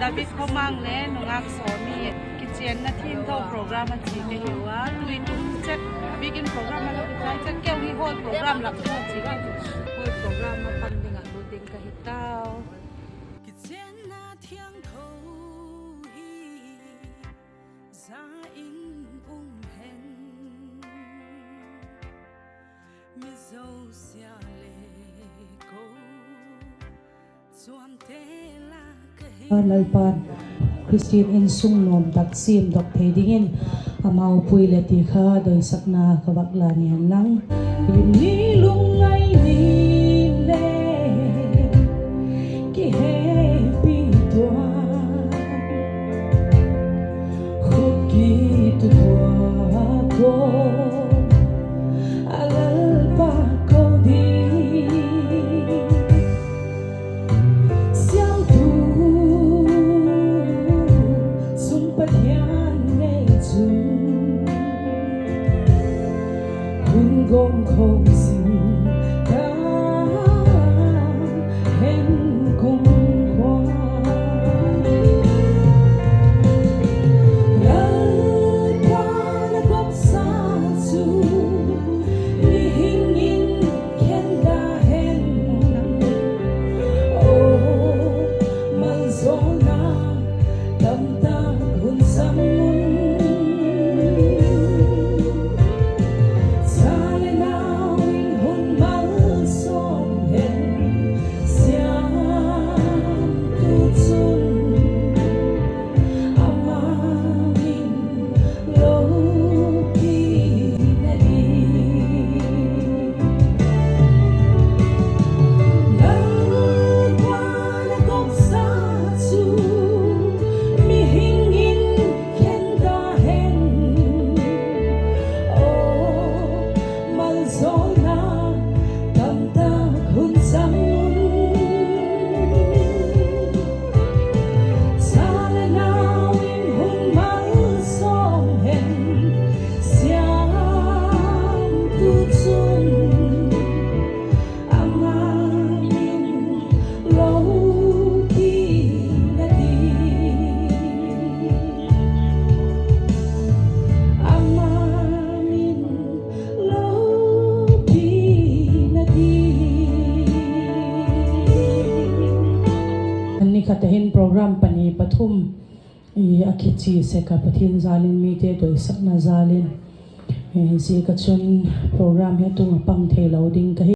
David Komang le nungak somi kitchen na team to program an chi ke hiwa tui tu check begin program an lai check ke hi hol program lak tu chi ke hol program ma pan dinga lu ding ka hitao kitchen na thiang tho hi za in hen mi zo sia le ko suam te la lalpan Christine in sung nom taksim dok thedingin amau pui le ti kha doi sakna kawakla ni lang ni lungai ni le ki happy twa khut ki tu twa ko alal pa ko di gom không xin ta hẹn cùng qua lời qua đã góp xa dù vì hình in khen đã hẹn ô mang gió na tâm ta hôn xăm katahin program pani pathum akhichi seka pathin zalin mi te doi sakna zalin si ka chun program he tung pang the loading ka